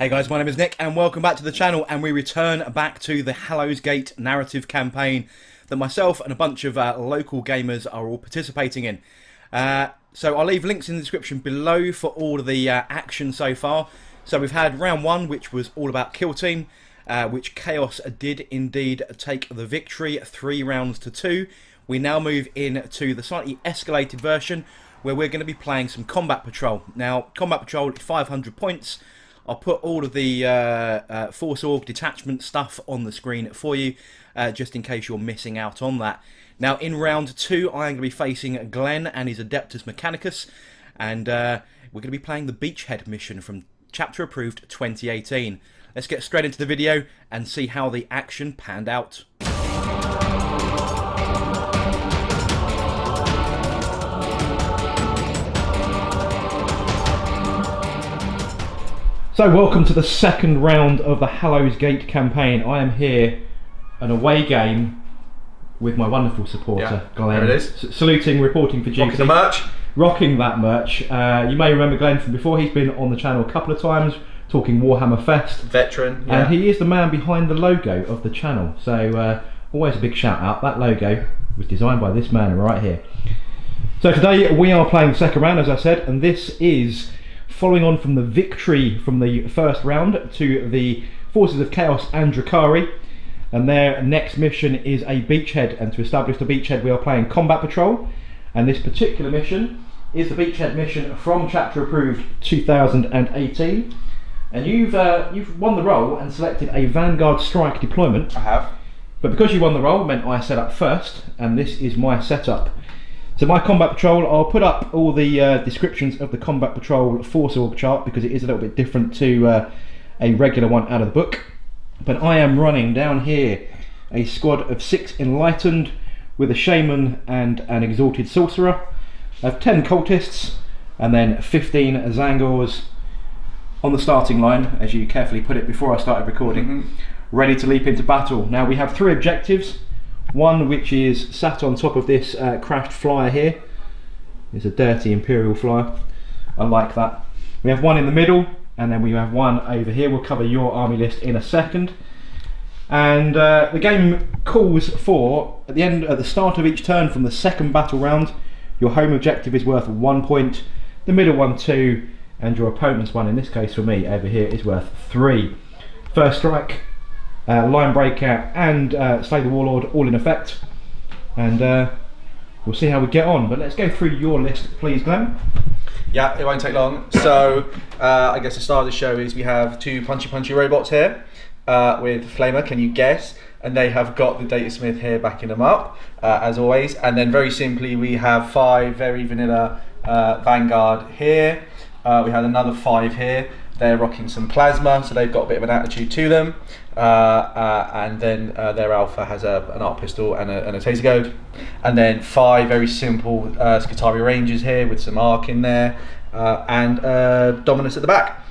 Hey guys, my name is Nick and welcome back to the channel, and we return back to the Hallows narrative campaign that myself and a bunch of local gamers are all participating in. So I'll leave links in the description below for all of the action so far. So we've had round one, which was all about kill team, which Chaos did indeed take the victory, 3 rounds to 2. We now move into the slightly escalated version where we're going to be playing some combat patrol. Now, combat patrol is 500 points. I'll put all of the Force Org detachment stuff on the screen for you, just in case you're missing out on that. Now, in round 2, I'm going to be facing Glenn and his Adeptus Mechanicus, and we're going to be playing the Beachhead mission from Chapter Approved 2018. Let's get straight into the video and see how the action panned out. So welcome to the second round of the Hallows Gate campaign. I am here, an away game with my wonderful supporter, Glenn. There it is. Saluting, reporting for duty. Rocking the merch. Rocking that merch. You may remember Glenn from before. He's been on the channel a couple of times talking Warhammer Fest. Veteran, yeah. And he is the man behind the logo of the channel. So always a big shout out. That logo was designed by this man right here. So today we are playing the second round, as I said, and this is following on from the victory from the first round to the forces of Chaos and Drakari, and their next mission is a beachhead, and to establish the beachhead we are playing combat patrol, and this particular mission is the beachhead mission from Chapter Approved 2018, and you've won the role and selected a Vanguard Strike deployment. I have. But because you won the role meant I set up first, and this is my setup. So my combat patrol, I'll put up all the descriptions of the combat patrol Force Org chart because it is a little bit different to a regular one out of the book. But I am running down here a squad of 6 Enlightened with a Shaman and an Exalted Sorcerer. I have 10 Cultists and then 15 Zangors on the starting line, as you carefully put it before I started recording, ready to leap into battle. Now we have 3 objectives. One which is sat on top of this crashed flyer here. It's a dirty Imperial flyer. I like that. We have one in the middle, and then we have one over here. We'll cover your army list in a second. And the game calls for, at the start of each turn from the second battle round, your home objective is worth 1 point, the middle one 2, and your opponent's one, in this case for me over here, is worth 3. First strike, line breakout and Slay the Warlord all in effect, and we'll see how we get on. But let's go through your list, please, Glenn. Yeah, it won't take long. So I guess the start of the show is we have 2 punchy robots here with Flamer, can you guess? And they have got the Data Smith here backing them up, as always. And then very simply we have 5 very vanilla Vanguard here. We had another 5 here. They're rocking some plasma, so they've got a bit of an attitude to them. And then their alpha has an art pistol and a taser goad. And then 5 very simple Skitarii Rangers here with some arc in there, and Dominus at the back.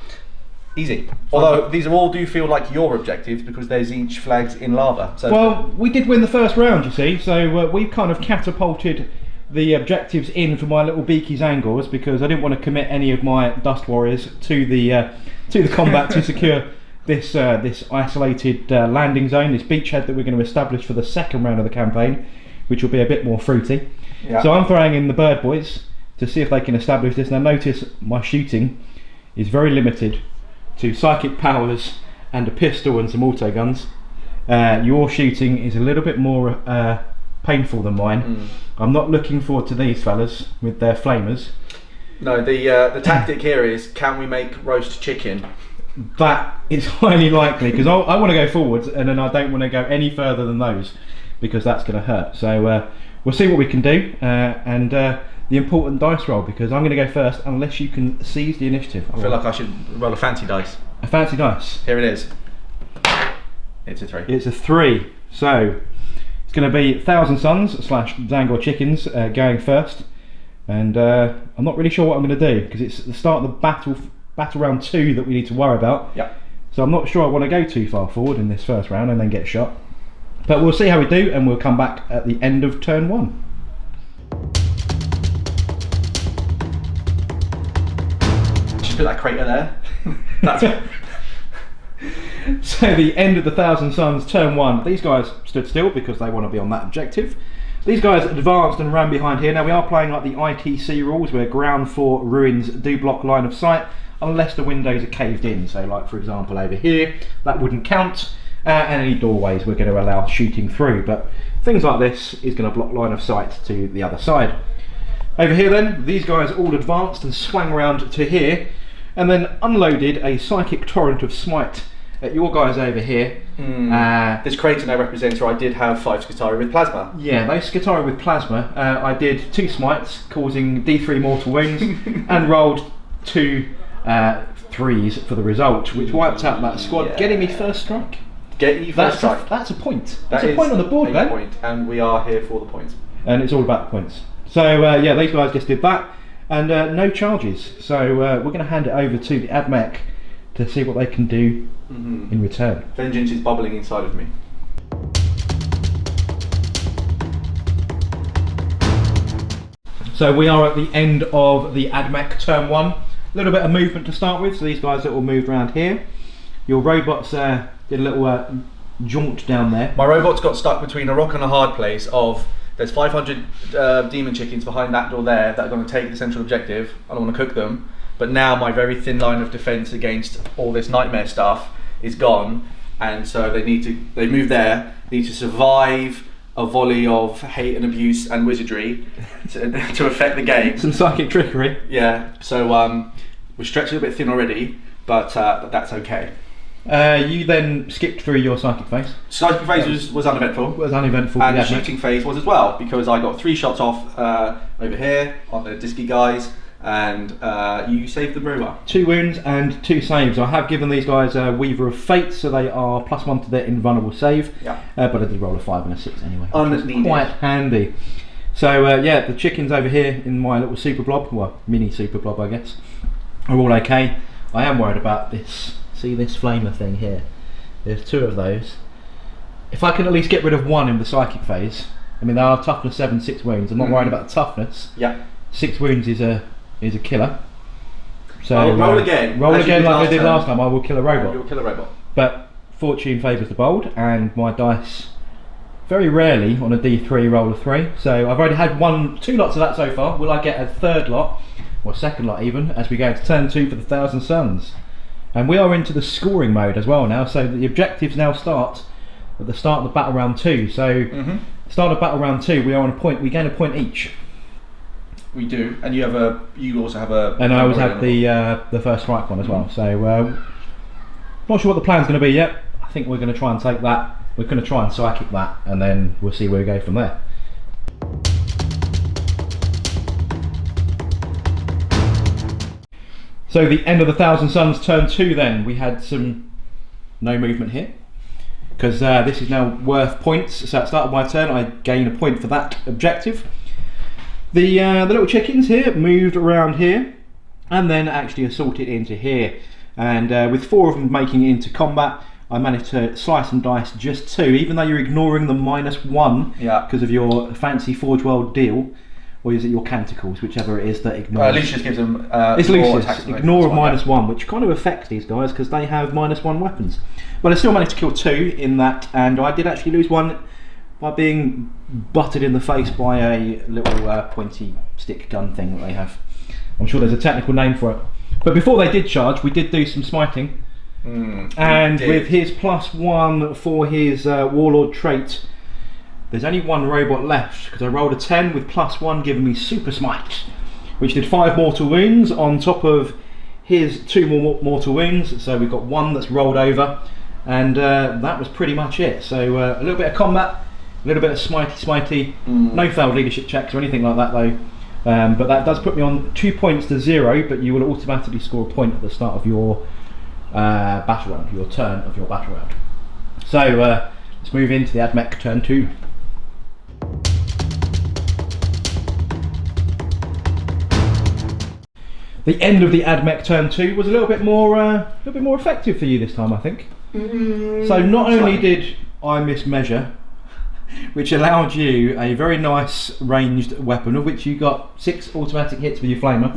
Easy. Although these all do feel like your objectives because there's each flags in lava. So well, we did win the first round, you see, so we've kind of catapulted the objectives in for my little beaky Zangors because I didn't want to commit any of my Dust Warriors to the combat to secure this isolated landing zone, this beachhead that we're going to establish for the second round of the campaign, which will be a bit more fruity. Yeah. So I'm throwing in the Bird Boys to see if they can establish this. Now notice my shooting is very limited to psychic powers and a pistol and some auto guns. Your shooting is a little bit more painful than mine. I'm not looking forward to these fellas with their flamers. No, the tactic here is, can we make roast chicken? That is highly likely because I want to go forwards, and then I don't want to go any further than those because that's going to hurt. So we'll see what we can do, and the important dice roll, because I'm going to go first unless you can seize the initiative. I feel like I should roll a fancy dice. A fancy dice. Here it is. It's a 3. It's a 3. So it's going to be Thousand Suns / Zangor Chickens going first, and I'm not really sure what I'm going to do because it's the start of the battle round 2 that we need to worry about. Yeah. So I'm not sure I want to go too far forward in this first round and then get shot. But we'll see how we do, and we'll come back at the end of turn 1. Just put that crater there. So the end of the Thousand Suns, turn 1. These guys stood still because they want to be on that objective. These guys advanced and ran behind here. Now we are playing like the ITC rules where ground floor ruins do block line of sight unless the windows are caved in. So like for example over here, that wouldn't count. And any doorways we're going to allow shooting through. But things like this is going to block line of sight to the other side. Over here then, these guys all advanced and swung round to here and then unloaded a psychic torrent of smite at your guys over here. This crater now represents where I did have 5 Scutari with plasma. Yeah, those Scutari with plasma, I did 2 smites causing D3 mortal wounds and rolled 2 3s for the result, which wiped out that squad, getting me first strike. Get you first strike. That's a point. That's a point on the board, man. Point, and we are here for the points. And it's all about the points. So yeah, these guys just did that, and no charges. So we're going to hand it over to the AdMech to see what they can do in return. Vengeance is bubbling inside of me. So we are at the end of the AdMech turn 1. A little bit of movement to start with. So these guys that all moved around here. Your robots did a little jaunt down there. My robots got stuck between a rock and a hard place of there's 500 demon chickens behind that door there that are going to take the central objective. I don't want to cook them. But now my very thin line of defence against all this nightmare stuff is gone, and so they moved there, need to survive a volley of hate and abuse and wizardry to affect the game. Some psychic trickery. Yeah, so we're stretched a little bit thin already, but that's okay. You then skipped through your psychic phase. Psychic phase was uneventful. Was uneventful. And the shooting phase was as well, because I got 3 shots off over here on the disky guys, and you saved them very well. 2 wounds and 2 saves. I have given these guys a Weaver of Fate, so they are +1 to their invulnerable save. Yeah. But I did roll a 5 and a 6 anyway. Unneeded. Quite handy. So yeah, the chickens over here in my little super blob, well, mini super blob I guess, are all okay. I am worried about this. See this flamer thing here? There's 2 of those. If I can at least get rid of 1 in the psychic phase, I mean they are toughness 7, 6 wounds. I'm not worried about the toughness. Yeah. 6 wounds is a killer. So roll again. Roll again like I did last time. I will kill a robot. You'll kill a robot. But fortune favours the bold, and my dice very rarely on a D3 roll a 3. So I've already had 2 lots of that so far. Will I get a 3rd lot, or 2nd lot even, as we go into turn 2 for the Thousand Suns? And we are into the scoring mode as well now, so the objectives now start at the start of the battle round 2. So start of battle round 2, we are on a point. We gain a point each. We do, and you also have a. And I always have the first strike one as well. So not sure what the plan's going to be yet. I think we're going to try and take that. We're going to try and psychic that, and then we'll see where we go from there. So the end of the Thousand Suns turn 2 then, we had no movement here, because this is now worth points. So at the start of my turn I gain a point for that objective. The little chickens here moved around here, and then actually assaulted into here. And with 4 of them making it into combat, I managed to slice and dice just 2, even though you're ignoring the -1 because of your fancy Forge World deal. Or is it your canticles, whichever it is that ignores? Lucius gives them it's Lucius, ignore of -1, which kind of affects these guys because they have -1 weapons. But I still managed to kill 2 in that, and I did actually lose 1 by being butted in the face by a little pointy stick gun thing that they have. I'm sure there's a technical name for it. But before they did charge, we did do some smiting. And with his +1 for his warlord trait, there's only 1 robot left, because I rolled a 10 with +1 giving me super smite, which did 5 mortal wounds on top of his 2 more mortal wounds. So we've got 1 that's rolled over, and that was pretty much it. So a little bit of combat, a little bit of smitey. No failed leadership checks or anything like that though. But that does put me on 2 points to 0, but you will automatically score a point at the start of your battle round, your turn of your battle round. So let's move into the AdMech turn 2. The end of the AdMech turn 2 was a little bit more effective for you this time, I think. So not only did I mismeasure, which allowed you a very nice ranged weapon, of which you got 6 automatic hits with your flamer,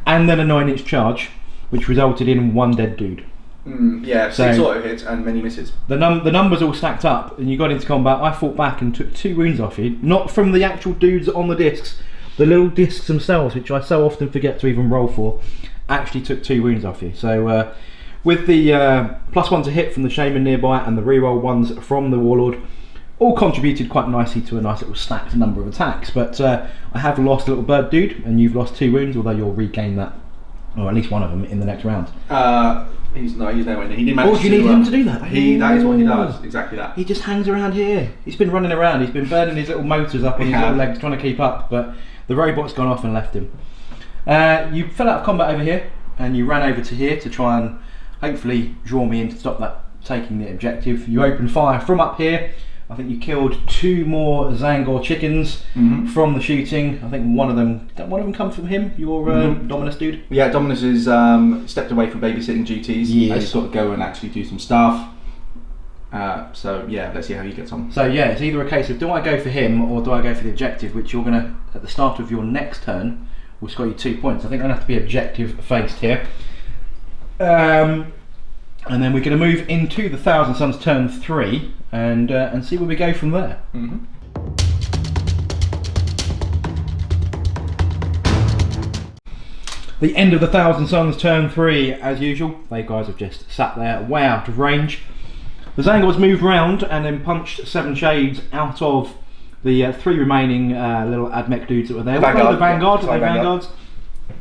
and then a 9-inch charge, which resulted in 1 dead dude. Yeah, So- 6 auto hits and many misses. The numbers all stacked up, and you got into combat. I fought back and took 2 wounds off you, not from the actual dudes on the discs, the little discs themselves, which I so often forget to even roll for. Actually took 2 wounds off you. So with the +1 to hit from the Shaman nearby and the reroll ones from the Warlord, all contributed quite nicely to a nice little stacked number of attacks. But I have lost a little bird dude, and you've lost 2 wounds, although you'll regain that, or at least one of them, in the next round. He's nowhere near. He didn't manage Oh, do you need him to do that? That is what he does. Exactly that. He just hangs around here. He's been running around. He's been burning his little motors up on his little legs, trying to keep up. But the robot's gone off and left him. You fell out of combat over here, and you ran over to here to try and hopefully draw me in to stop that taking the objective. You opened fire from up here. I think you killed 2 more Zangor chickens from the shooting. I think one of them come from him, your Dominus dude? Yeah, Dominus is stepped away from babysitting duties. Yes. He's got to go and actually do some stuff. So yeah, let's see how he gets on. So yeah, it's either a case of do I go for him or do I go for the objective, which you're going to, at the start of your next turn, will score you 2 points. I think I'm going to have to be objective faced here. And then we're going to move into the Thousand Suns turn 3 and see where we go from there. The end of the Thousand Suns turn 3, as usual. They guys have just sat there way out of range. The Zangors moved round and then punched 7 shades out of the 3 remaining little Admech dudes that were there. Vanguard. The Vanguard, Yeah, Vanguards.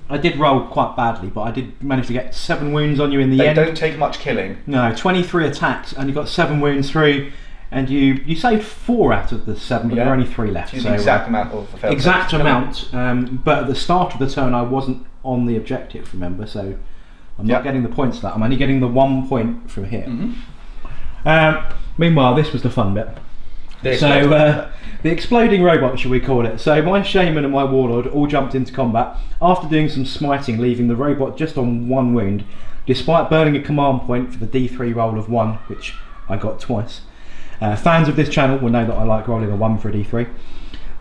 I did roll quite badly, but I did manage to get 7 wounds on you in the They end. don't take much killing. No, 23 attacks, and you got 7 wounds through, and you saved 4 out of the 7, but there are only 3 left. So the exact amount of failed exact attempts. amount, but at the start of the turn I wasn't on the objective, remember, so I'm not getting the points for that. I'm only getting the 1 point from here. Meanwhile, this was the fun bit. The exploding robot, shall we call it. So my Shaman and my Warlord all jumped into combat after doing some smiting, leaving the robot just on 1 wound, despite burning a command point for the D3 roll of 1, which I got twice. Fans of this channel will know that I like rolling a 1 for a D3.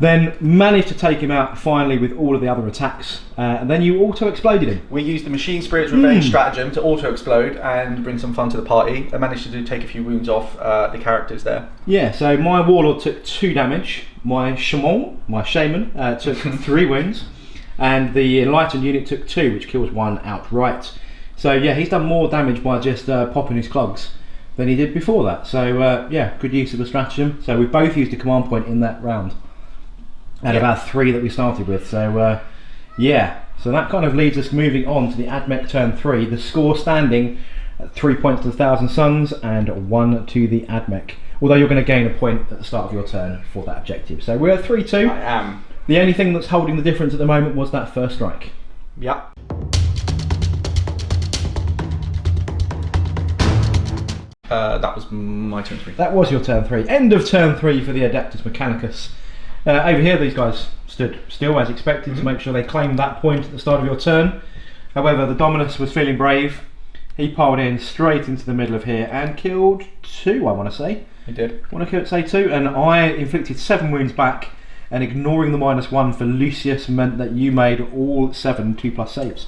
Then managed to take him out finally with all of the other attacks, and then you auto-exploded him. We used the Machine Spirit's Revenge stratagem to auto-explode and bring some fun to the party. I managed to take a few wounds off the characters there. Yeah, so my Warlord took 2 damage, my Shaman took 3 wounds, and the Enlightened unit took 2, which kills 1 outright. So yeah, he's done more damage by just popping his clogs than he did before that. So yeah, good use of the stratagem. So we both used a command point in that round. And about 3 that we started with, so yeah, so that kind of leads us moving on to the Admech turn 3. The score standing at 3 points to the Thousand Suns and 1 to the Admech. Although you're going to gain a point at the start of your turn for that objective. So we're at 3-2. I am. The only thing that's holding the difference at the moment was that first strike. Yeah. That was my turn 3. That was your turn 3. End of turn 3 for the Adeptus Mechanicus. Over here these guys stood still as expected to make sure they claimed that point at the start of your turn. However, the Dominus was feeling brave. He piled in straight into the middle of here and killed 2, I want to say. He did. I want to say 2, and I inflicted 7 wounds back, and ignoring the -1 for Lucius meant that you made all 7 2+ saves.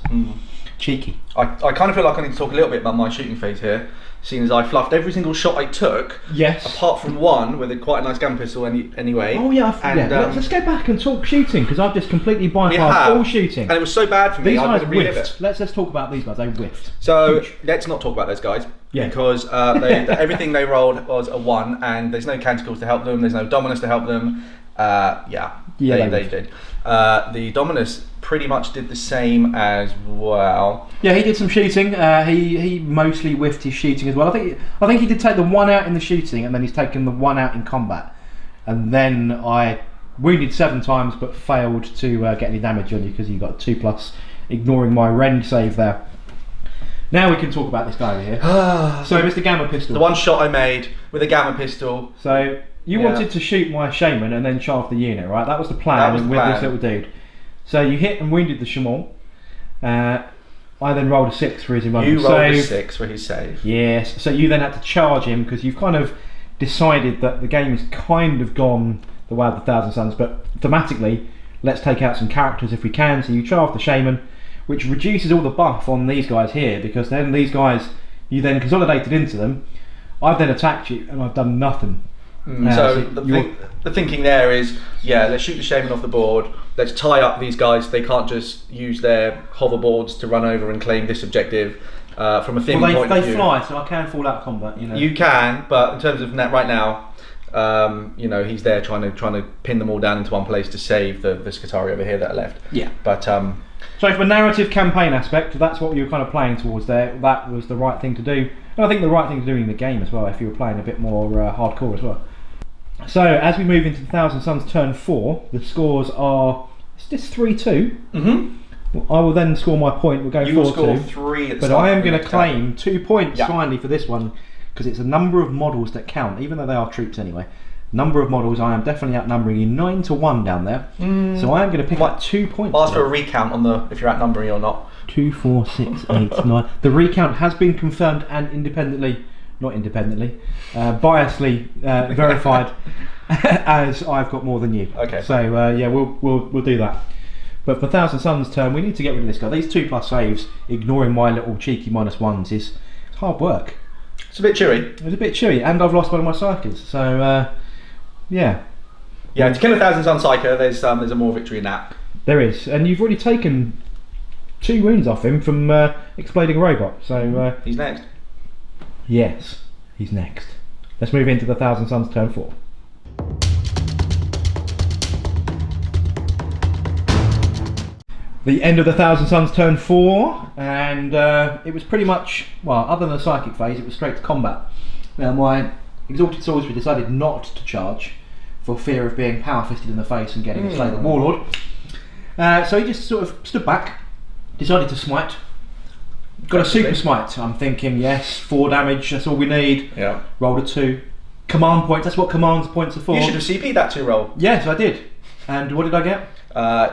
Cheeky. I kind of feel like I need to talk a little bit about my shooting phase here, seeing as I fluffed every single shot I took. Yes. Apart from one with quite a nice gun pistol anyway. Oh yeah, let's go back and talk shooting, because I've just completely bypassed all shooting. And it was so bad for me, These I guys had to relive whiffed. it. Let's talk about these guys. They whiffed. So Huge. let's not talk about those guys, Yeah. because everything they rolled was a 1, and there's no canticles to help them. There's no Dominus to help them. They did. The Dominus pretty much did the same as well. Yeah, he did some shooting. He mostly whiffed his shooting as well. I think he did take the 1 out in the shooting, and then he's taken the 1 out in combat. And then I wounded 7 times, but failed to get any damage on you because you got 2+, ignoring my rend save there. Now we can talk about this guy over here. So, Mr. Gamma Pistol. The one shot I made with a Gamma Pistol. So you wanted to shoot my Shaman and then chaff the unit, right? That was the plan with this little dude. So you hit and wounded the Shaman. I then rolled a 6 for his emotional You rolled save. a 6 for his save. Yes. So you then had to charge him because you've kind of decided that the game's kind of gone the way of the Thousand Suns, but thematically, let's take out some characters if we can. So you chaff the Shaman, which reduces all the buff on these guys here, because then these guys Mm-hmm. You then consolidated into them. I've then attacked you, and I've done nothing. So the thinking there is, yeah, let's shoot the shaman off the board. Let's tie up these guys. They can't just use their hoverboards to run over and claim this objective. From a theming point of view, they fly, so I can fall out of combat. You know, you can, but in terms of net right now, you know, he's there trying to pin them all down into one place to save the Scutari over here that are left. Yeah, but so from a narrative campaign aspect, that's what you were kind of playing towards there. That was the right thing to do, and I think the right thing to do in the game as well. If you were playing a bit more hardcore as well. So as we move into the Thousand Suns turn 4, the scores are just 3-2. Mm-hmm. I will then score my point. We'll go 4-2. You will score 3 at the but start. I am going to claim 2 points Yeah. finally for this one, because it's a number of models that count, even though they are troops anyway. Number of models, I am definitely outnumbering you 9-1 down there. So I am going to pick up 2 points. I'll ask for a recount on the if you're outnumbering or not. 2, 4, 6, 8, 9. The recount has been confirmed and biasly verified as I've got more than you. Okay. So yeah, we'll do that. But for Thousand Suns turn, we need to get rid of this guy. These 2+ saves, ignoring my little cheeky -1s, is hard work. It's a bit cheery. It's a bit chewy, and I've lost one of my psychers. So yeah. Yeah, to kill a Thousand Sun Psycho, there's a more victory in that. There is, and you've already taken 2 wounds off him from exploding robot. So He's next. yes, he's next. Let's move into the Thousand Suns turn 4. The end of the Thousand Suns turn 4, and it was pretty much, well, other than the psychic phase, it was straight to combat. Now my Exalted Sorcerer decided not to charge for fear of being power fisted in the face and getting to slay the Warlord. So he just sort of stood back, decided to smite. Got a super smite. I'm thinking, yes, 4 damage, that's all we need. Yeah. Rolled a 2. Command points, that's what command points are for. You should have CP'd that 2 roll. Yes, I did. And what did I get?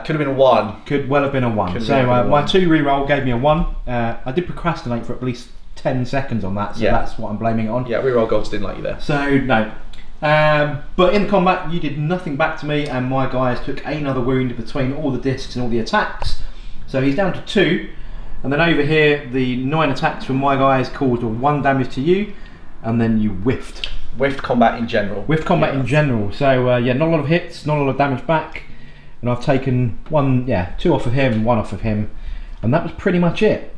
Could have been a 1. Could well have been a 1. So my 2 reroll gave me a 1. I did procrastinate for at least 10 seconds on that, so that's what I'm blaming it on. Yeah, reroll gods didn't like you there. So no. But in the combat, you did nothing back to me, and my guys took another wound between all the discs and all the attacks. So he's down to 2. And then over here, the 9 attacks from my guys caused 1 damage to you, and then you whiffed. Whiffed combat in general. Whiffed combat in general. So yeah, not a lot of hits, not a lot of damage back. And I've taken 2 off of him, 1 off of him, and that was pretty much it.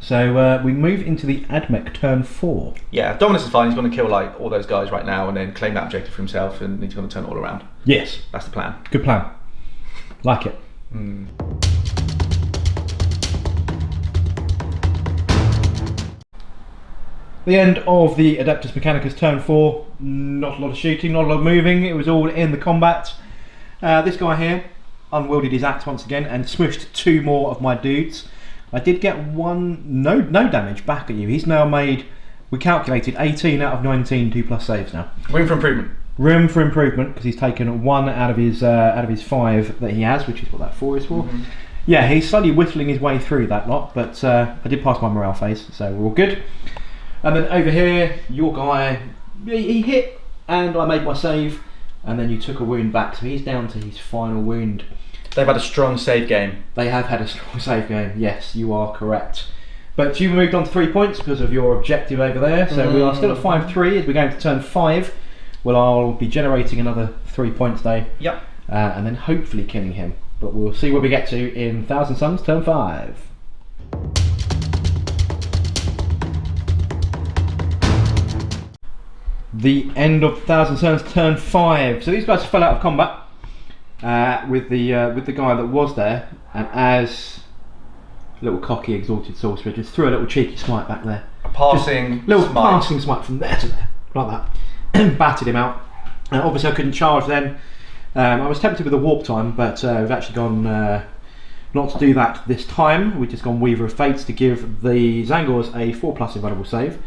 So we move into the Admech turn 4. Yeah, Dominus is fine. He's going to kill like all those guys right now and then claim that objective for himself, and he's going to turn it all around. Yes, that's the plan. Good plan. Like it. The end of the Adeptus Mechanicus turn 4. Not a lot of shooting, not a lot of moving. It was all in the combat. This guy here unwielded his axe once again and smushed 2 more of my dudes. I did get no damage back at you. He's now made, we calculated 18 out of 19 2+ saves now. Room for improvement. Room for improvement, because he's taken 1 out of his 5 that he has, which is what that 4 is for. Yeah, he's slowly whittling his way through that lot, but I did pass my morale phase, so we're all good. And then over here, your guy, he hit, and I made my save, and then you took a wound back, so he's down to his final wound. They've had a strong save game. They have had a strong save game, yes, you are correct. But you moved on to 3 points because of your objective over there, so we are still at 5-3 as we're going to turn 5. Well, I'll be generating another 3 points though. Yep. And then hopefully killing him. But we'll see where we get to in Thousand Suns turn 5. The end of Thousand Suns turn 5. So these guys fell out of combat with the guy that was there, and as little cocky Exalted Sorcerer just threw a little cheeky smite back there. Passing passing smite from there to there, like that. Batted him out. Obviously I couldn't charge then. I was tempted with a warp time, but we've actually gone not to do that this time. We've just gone Weaver of Fates to give the Zangors a 4+ invaluable save,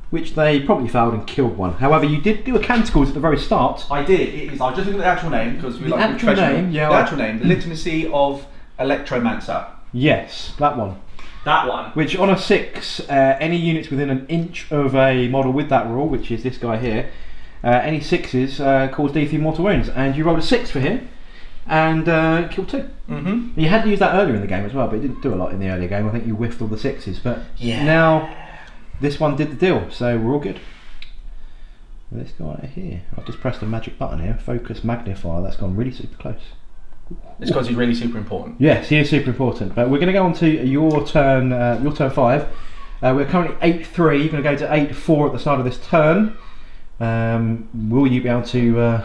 which they probably failed and killed one. However, you did do a Canticles at the very start. I did. I was just looking at the actual name because we the like actual name, yeah. The actual name, the Literacy of Electromancer. Yes, that one. That one. Which on a 6, any units within an inch of a model with that rule, which is this guy here, any 6s cause D3 mortal wounds, and you rolled a 6 for him and killed 2. You had to use that earlier in the game as well, but it didn't do a lot in the earlier game. I think you whiffed all the 6s, but now this one did the deal, so we're all good. This guy here, I've just pressed the magic button here, focus magnifier, that's gone really super close. It's because he's really super important. Yes, he is super important, but we're going to go on to your turn 5. We're currently 8-3, you're going to go to 8-4 at the start of this turn. Will you be able to...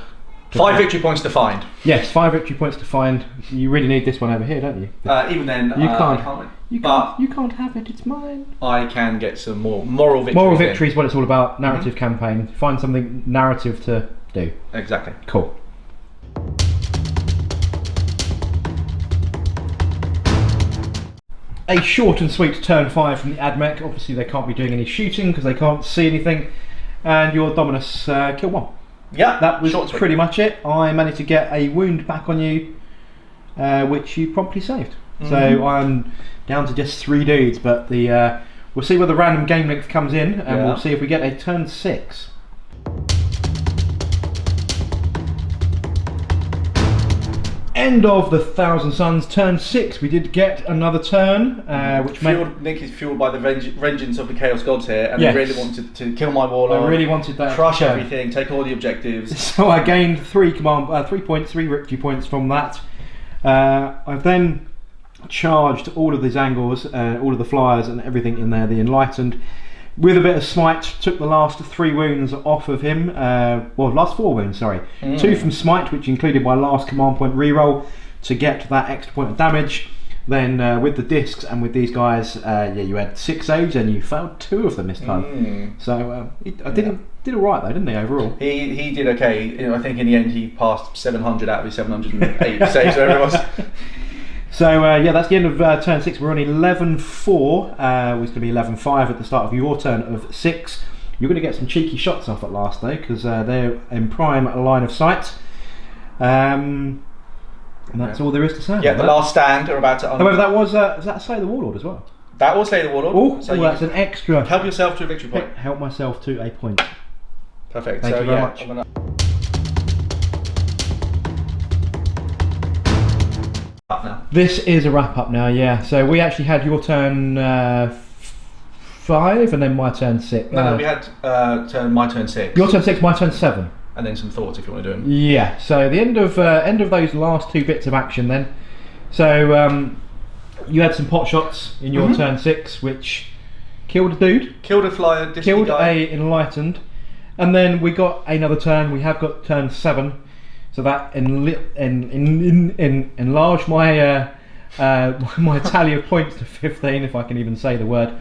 5 victory points to find. Yes, 5 victory points to find. You really need this one over here, don't you? Even then, you can't. I can't win. You can't have it. It's mine. I can get some more moral victory. Moral victory is what it's all about. Narrative campaign. Find something narrative to do. Exactly. Cool. A short and sweet turn 5 from the Admech. Obviously, they can't be doing any shooting because they can't see anything. And your Dominus kill 1. Yeah, that was pretty much it. I managed to get a wound back on you, which you promptly saved. So I'm down to just 3 dudes, but we'll see where the random game length comes in, and we'll see if we get a turn 6. End of the Thousand Suns, turn 6. We did get another turn, which Nick is fueled by the vengeance of the Chaos Gods here, and he really wanted to kill my warlord. I really wanted that. Crush everything, take all the objectives. So I gained 3 points, 3 victory points from that. I've then charged all of these angles, all of the flyers and everything in there. The Enlightened, with a bit of smite, took the last 3 wounds off of him. Last 4 wounds, sorry. 2 from smite, which included my last command point reroll to get that extra point of damage. Then with the discs and with these guys, you had 6 saves and you failed 2 of them this time. So I did all right though, didn't he, overall? He did okay. I think in the end he passed 700 out of his 708 saves. There it was. So that's the end of turn 6. We're on 11-4. It's going to be 11-5 at the start of your turn of 6. You're going to get some cheeky shots off at last though, because they're in prime line of sight. And that's all there is to say. Yeah, the last stand are about to. However, that was that Slay the Warlord as well. That was Slay the Warlord. Oh, so that's an extra. Help yourself to a victory point. Help myself to a point. Perfect. Thank you very much. Up now. This is a wrap up now, yeah. So we actually had your turn 5 and then my turn 6. No, we had my turn 6. Your turn 6, my turn 7. And then some thoughts if you want to do them. Yeah, so the end of those last 2 bits of action then. So you had some pot shots in your turn 6, which killed a dude. Killed a flyer, killed a Enlightened. And then we got another turn, we have got turn 7. So that enlarged my my tally of points to 15, if I can even say the word.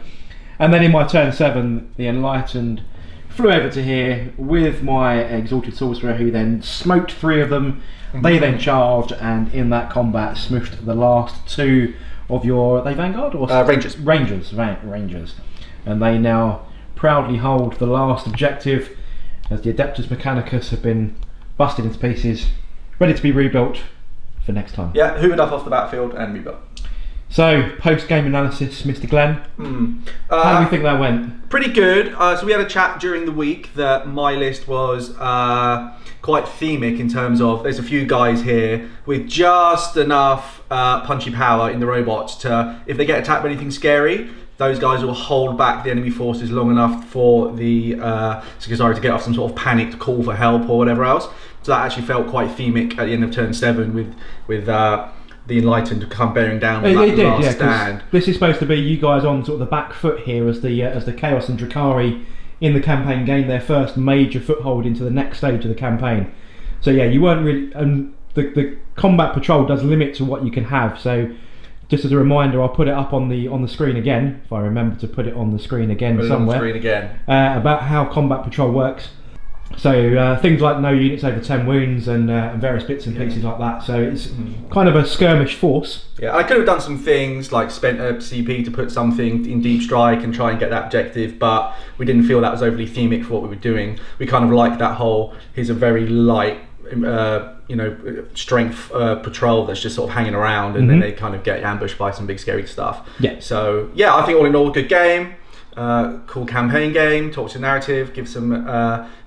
And then in my turn 7, the Enlightened flew over to here with my Exalted Sorcerer, who then smoked 3 of them. They then charged, and in that combat smooshed the last 2 of your... Are they Vanguard or Rangers? Rangers. And they now proudly hold the last objective, as the Adeptus Mechanicus have been busted into pieces, ready to be rebuilt for next time. Yeah, hoovered up off the battlefield and rebuilt. So, post-game analysis, Mr. Glenn. How do you think that went? Pretty good. So we had a chat during the week that my list was quite themic in terms of there's a few guys here with just enough punchy power in the robots to, if they get attacked by anything scary, those guys will hold back the enemy forces long enough for the Skazari to get off some sort of panicked call for help or whatever else. So that actually felt quite themic at the end of turn 7 with the Enlightened to come bearing down on that last stand. This is supposed to be you guys on sort of the back foot here as the Chaos and Drakari in the campaign gain their first major foothold into the next stage of the campaign. So yeah, you weren't really... the combat patrol does limit to what you can have, so just as a reminder, I'll put it up on the screen again, if I remember to put it on the screen again somewhere. About how combat patrol works. So things like no units over 10 wounds and various bits and pieces like that. So it's kind of a skirmish force. Yeah, I could have done some things like spent a CP to put something in deep strike and try and get that objective, but we didn't feel that was overly themic for what we were doing. We kind of liked that whole, here's a very light strength patrol that's just sort of hanging around, and then they kind of get ambushed by some big scary stuff. Yeah. So yeah, I think all in all, good game. Cool campaign game, talks to narrative, gives some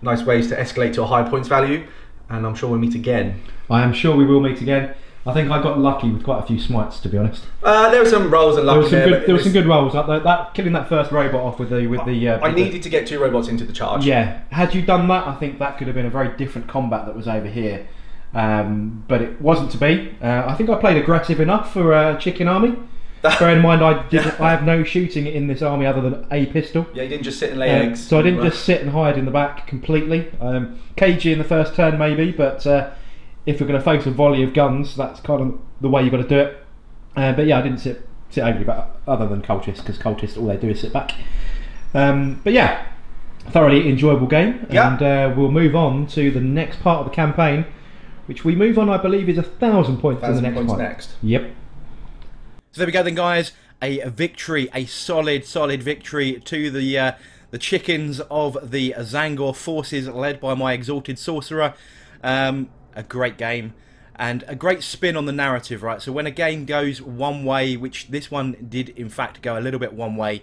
nice ways to escalate to a high points value, and I'm sure we'll meet again. I am sure we will meet again. I think I got lucky with quite a few smites, to be honest. There were some rolls and luck There were some good rolls. That killing that first robot off with the. I needed to get 2 robots into the charge. Yeah, had you done that, I think that could have been a very different combat that was over here. But it wasn't to be. I think I played aggressive enough for a chicken army. Bear in mind, I have no shooting in this army other than a pistol. Yeah, you didn't just sit and lay eggs. So I didn't just sit and hide in the back completely. Cagey in the first turn maybe, but if you're going to face a volley of guns, that's kind of the way you've got to do it. But yeah, I didn't sit overly back, other than cultists, because cultists all they do is sit back. But yeah, thoroughly enjoyable game, and we'll move on to the next part of the campaign, which we move on, I believe, is 1,000 points in the next one. Yep. So there we go then, guys. A victory, a solid victory to the chickens of the Zangor forces, led by my exalted sorcerer. A great game and a great spin on the narrative, right? So when a game goes one way, which this one did in fact go a little bit one way,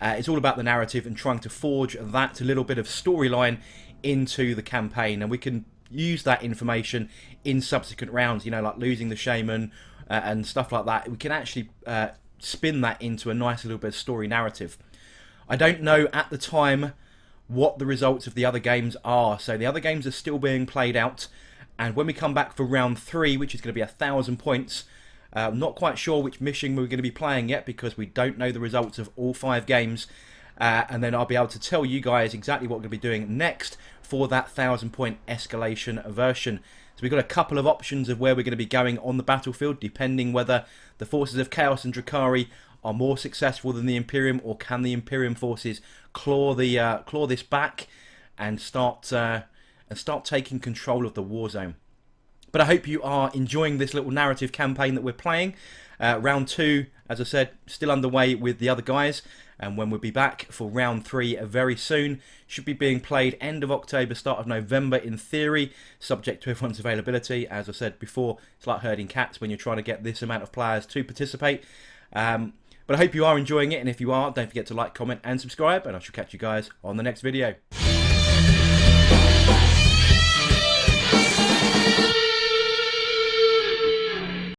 it's all about the narrative and trying to forge that little bit of storyline into the campaign, and we can use that information in subsequent rounds, you know, like losing the shaman and stuff like that. We can actually spin that into a nice little bit of story narrative. I don't know at the time what the results of the other games are, so the other games are still being played out, and when we come back for round 3, which is going to be 1,000 points, I'm not quite sure which mission we're going to be playing yet, because we don't know the results of all 5 games, and then I'll be able to tell you guys exactly what we're going to be doing next for that 1,000 point escalation version. So we've got a couple of options of where we're going to be going on the battlefield, depending whether the forces of Chaos and Drukhari are more successful than the Imperium, or can the Imperium forces claw this back and start taking control of the war zone. But I hope you are enjoying this little narrative campaign that we're playing. Round 2, as I said, still underway with the other guys, and when we'll be back for round 3 very soon. Should be being played end of October, start of November in theory, subject to everyone's availability. As I said before, it's like herding cats when you're trying to get this amount of players to participate. But I hope you are enjoying it, and if you are, don't forget to like, comment and subscribe, and I shall catch you guys on the next video.